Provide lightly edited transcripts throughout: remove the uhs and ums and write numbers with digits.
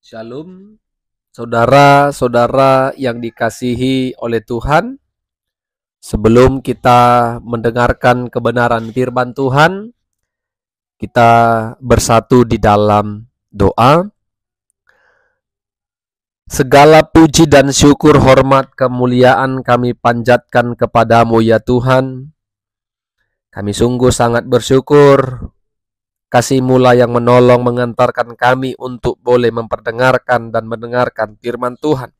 Shalom, saudara-saudara yang dikasihi oleh Tuhan. Sebelum kita mendengarkan kebenaran firman Tuhan, kita bersatu di dalam doa. Segala puji dan syukur, hormat, kemuliaan kami panjatkan kepadamu ya Tuhan. Kami sungguh sangat bersyukur kasih-Mu lah yang menolong mengantarkan kami untuk boleh memperdengarkan dan mendengarkan firman Tuhan.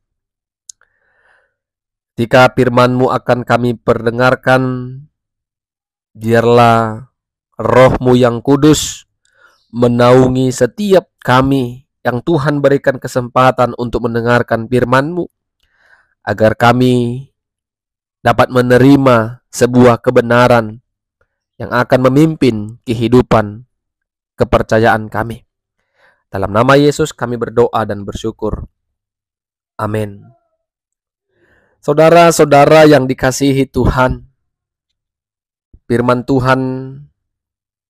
Ketika firman-Mu akan kami perdengarkan, biarlah Roh-Mu yang kudus menaungi setiap kami yang Tuhan berikan kesempatan untuk mendengarkan firman-Mu, agar kami dapat menerima sebuah kebenaran yang akan memimpin kehidupan kepercayaan kami. Dalam nama Yesus kami berdoa dan bersyukur. Amin. Saudara-saudara yang dikasihi Tuhan, firman Tuhan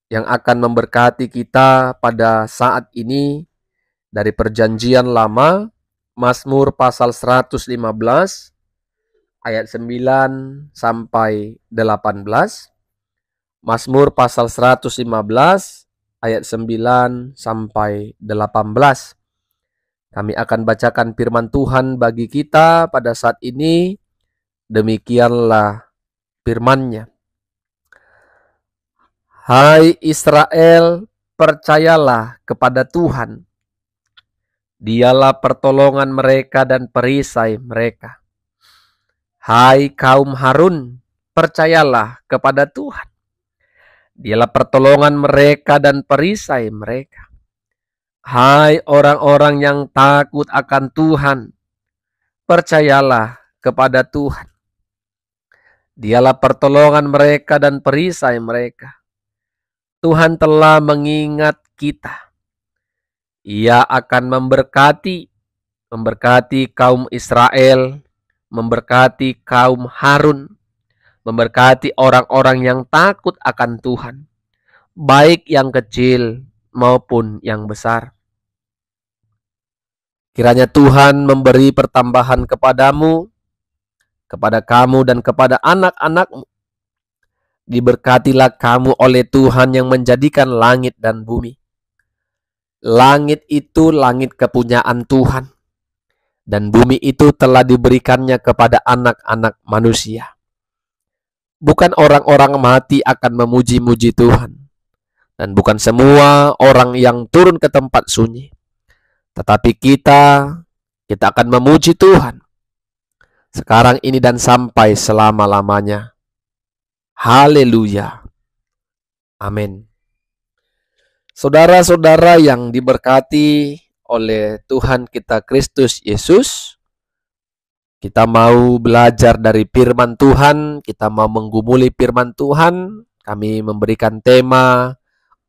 yang akan memberkati kita pada saat ini dari Perjanjian Lama, Mazmur pasal 115 ayat 9 sampai 18. Mazmur pasal 115 ayat 9 sampai 18. Kami akan bacakan firman Tuhan bagi kita pada saat ini. Demikianlah firman-Nya. Hai Israel, percayalah kepada Tuhan. Dialah pertolongan mereka dan perisai mereka. Hai kaum Harun, percayalah kepada Tuhan. Dialah pertolongan mereka dan perisai mereka. Hai orang-orang yang takut akan Tuhan, percayalah kepada Tuhan. Dialah pertolongan mereka dan perisai mereka. Tuhan telah mengingat kita. Ia akan memberkati kaum Israel, memberkati kaum Harun, memberkati orang-orang yang takut akan Tuhan, baik yang kecil maupun yang besar. Kiranya Tuhan memberi pertambahan kepadamu, kepada kamu dan kepada anak-anakmu. Diberkatilah kamu oleh Tuhan yang menjadikan langit dan bumi. Langit itu langit kepunyaan Tuhan, dan bumi itu telah diberikannya kepada anak-anak manusia. Bukan orang-orang mati akan memuji-muji Tuhan, dan bukan semua orang yang turun ke tempat sunyi. Tetapi kita akan memuji Tuhan sekarang ini dan sampai selama-lamanya. Haleluya. Amin. Saudara-saudara yang diberkati oleh Tuhan kita Kristus Yesus, kita mau belajar dari firman Tuhan, kita mau menggumuli firman Tuhan. Kami memberikan tema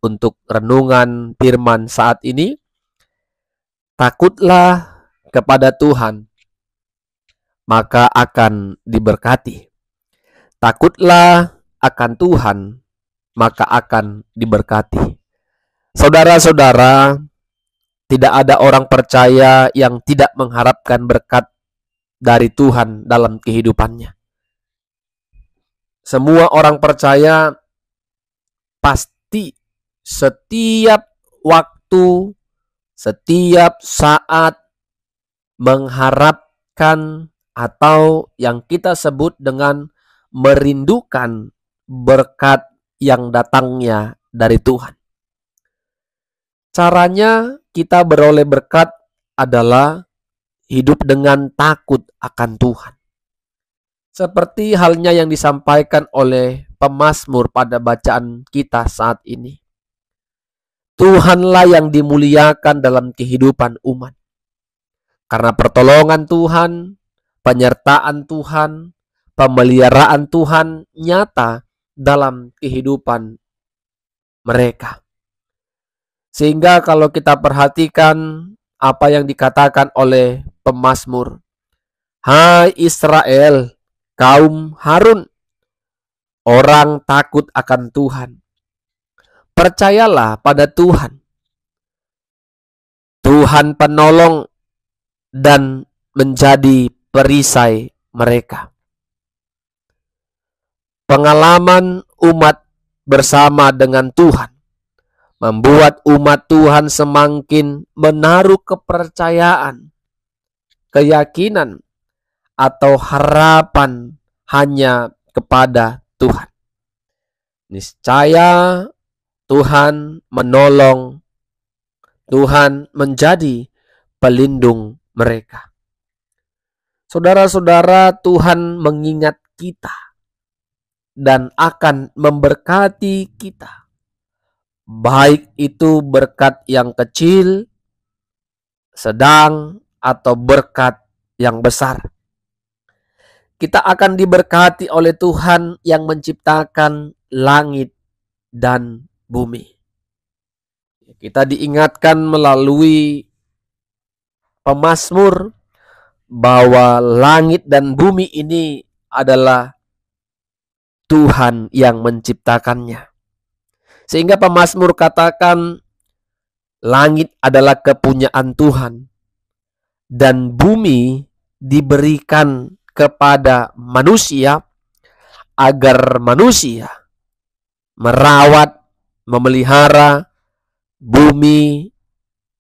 untuk renungan firman saat ini. Takutlah kepada Tuhan, maka akan diberkati. Takutlah akan Tuhan, maka akan diberkati. Saudara-saudara, tidak ada orang percaya yang tidak mengharapkan berkat dari Tuhan dalam kehidupannya. Semua orang percaya pasti setiap waktu, setiap saat mengharapkan atau yang kita sebut dengan merindukan berkat yang datangnya dari Tuhan. Caranya kita beroleh berkat adalah hidup dengan takut akan Tuhan. Seperti halnya yang disampaikan oleh pemazmur pada bacaan kita saat ini. Tuhanlah yang dimuliakan dalam kehidupan umat. Karena pertolongan Tuhan, penyertaan Tuhan, pemeliharaan Tuhan nyata dalam kehidupan mereka. Sehingga kalau kita perhatikan apa yang dikatakan oleh pemazmur, hai Israel, kaum Harun, orang takut akan Tuhan, percayalah pada Tuhan. Tuhan penolong dan menjadi perisai mereka. Pengalaman umat bersama dengan Tuhan membuat umat Tuhan semakin menaruh kepercayaan, keyakinan, atau harapan hanya kepada Tuhan. Niscaya Tuhan menolong, Tuhan menjadi pelindung mereka. Saudara-saudara, Tuhan mengingat kita dan akan memberkati kita. Baik itu berkat yang kecil, sedang, atau berkat yang besar. Kita akan diberkati oleh Tuhan yang menciptakan langit dan bumi. Kita diingatkan melalui pemazmur bahwa langit dan bumi ini adalah Tuhan yang menciptakannya. Sehingga pemazmur katakan langit adalah kepunyaan Tuhan dan bumi diberikan kepada manusia agar manusia merawat, memelihara bumi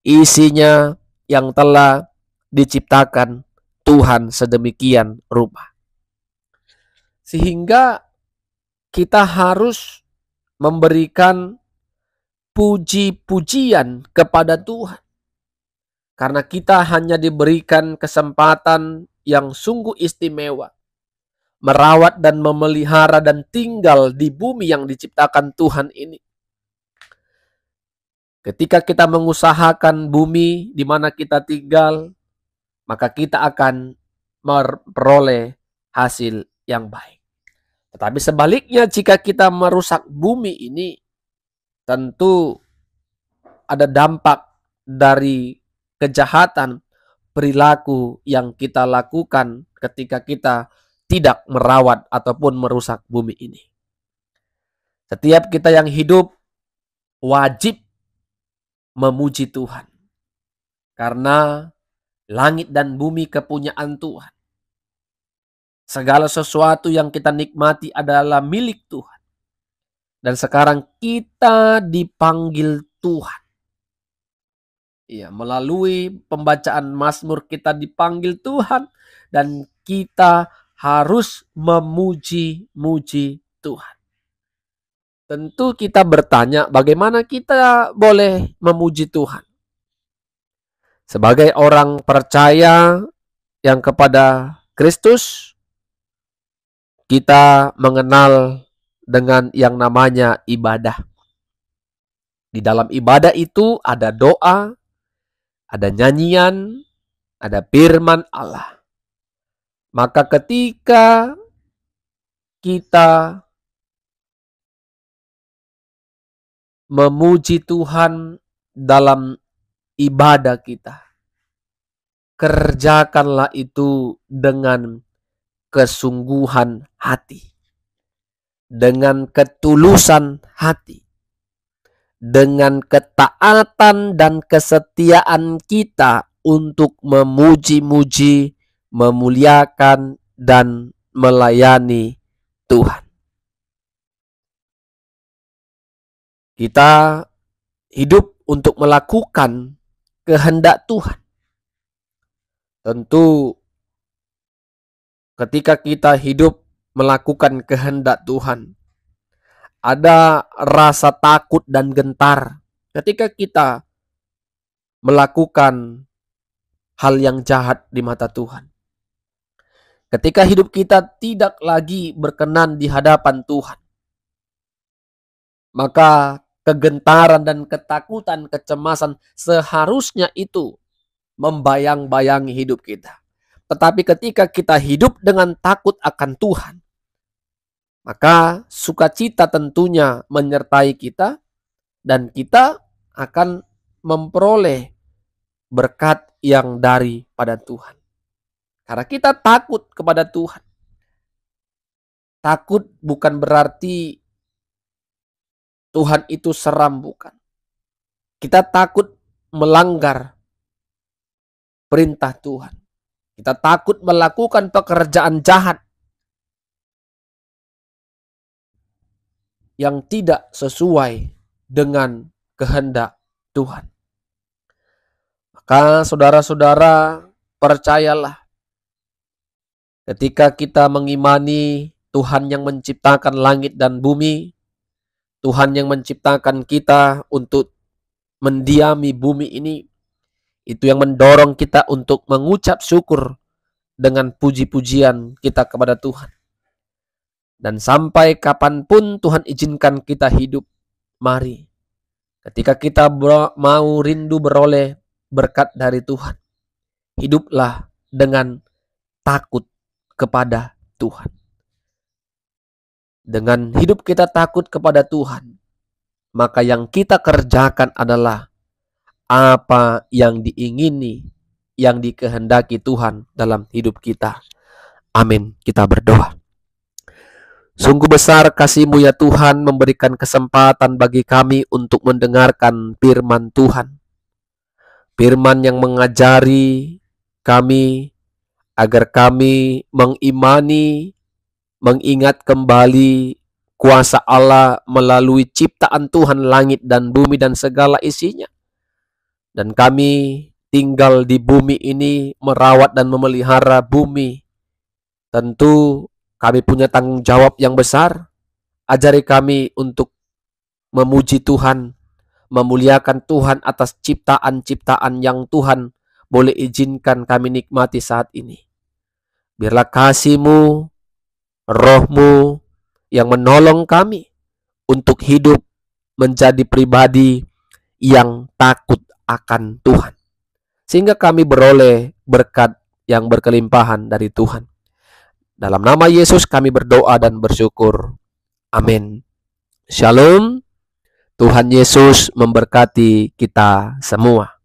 isinya yang telah diciptakan Tuhan sedemikian rupa. Sehingga kita harus memberikan puji-pujian kepada Tuhan. Karena kita hanya diberikan kesempatan yang sungguh istimewa merawat dan memelihara dan tinggal di bumi yang diciptakan Tuhan ini. Ketika kita mengusahakan bumi di mana kita tinggal, maka kita akan memperoleh hasil yang baik. Tetapi sebaliknya, jika kita merusak bumi ini, tentu ada dampak dari kejahatan perilaku yang kita lakukan ketika kita tidak merawat ataupun merusak bumi ini. Setiap kita yang hidup wajib memuji Tuhan. Karena langit dan bumi kepunyaan Tuhan. Segala sesuatu yang kita nikmati adalah milik Tuhan. Dan sekarang kita dipanggil Tuhan. Ya, melalui pembacaan Mazmur kita dipanggil Tuhan dan kita harus memuji-muji Tuhan. Tentu kita bertanya bagaimana kita boleh memuji Tuhan. Sebagai orang percaya yang kepada Kristus, kita mengenal dengan yang namanya ibadah. Di dalam ibadah itu ada doa, ada nyanyian, ada firman Allah. Maka ketika kita memuji Tuhan dalam ibadah kita, kerjakanlah itu dengan kesungguhan hati, dengan ketulusan hati, dengan ketaatan dan kesetiaan kita untuk memuji-muji, memuliakan, dan melayani Tuhan. Kita hidup untuk melakukan kehendak Tuhan. Tentu ketika kita hidup melakukan kehendak Tuhan, ada rasa takut dan gentar ketika kita melakukan hal yang jahat di mata Tuhan. Ketika hidup kita tidak lagi berkenan di hadapan Tuhan, maka kegentaran dan ketakutan, kecemasan seharusnya itu membayang-bayangi hidup kita. Tetapi ketika kita hidup dengan takut akan Tuhan, maka sukacita tentunya menyertai kita dan kita akan memperoleh berkat yang daripada Tuhan. Karena kita takut kepada Tuhan. Takut bukan berarti Tuhan itu seram, bukan. Kita takut melanggar perintah Tuhan. Kita takut melakukan pekerjaan jahat yang tidak sesuai dengan kehendak Tuhan. Maka saudara-saudara, percayalah, ketika kita mengimani Tuhan yang menciptakan langit dan bumi, Tuhan yang menciptakan kita untuk mendiami bumi ini, itu yang mendorong kita untuk mengucap syukur dengan puji-pujian kita kepada Tuhan. Dan sampai kapanpun Tuhan izinkan kita hidup, mari ketika kita mau rindu beroleh berkat dari Tuhan, hiduplah dengan takut kepada Tuhan. Dengan hidup kita takut kepada Tuhan, maka yang kita kerjakan adalah apa yang diingini, yang dikehendaki Tuhan dalam hidup kita. Amin. Kita berdoa. Sungguh besar kasih-Mu ya Tuhan, memberikan kesempatan bagi kami untuk mendengarkan firman Tuhan. Firman yang mengajari kami agar kami mengimani, mengingat kembali kuasa Allah melalui ciptaan Tuhan langit dan bumi dan segala isinya. Dan kami tinggal di bumi ini, merawat dan memelihara bumi. Tentu kami punya tanggung jawab yang besar. Ajari kami untuk memuji Tuhan, memuliakan Tuhan atas ciptaan-ciptaan yang Tuhan boleh izinkan kami nikmati saat ini. Biarlah kasih-Mu, Roh-Mu yang menolong kami untuk hidup menjadi pribadi yang takut akan Tuhan, sehingga kami beroleh berkat yang berkelimpahan dari Tuhan. Dalam nama Yesus kami berdoa dan bersyukur. Amin. Shalom. Tuhan Yesus memberkati kita semua.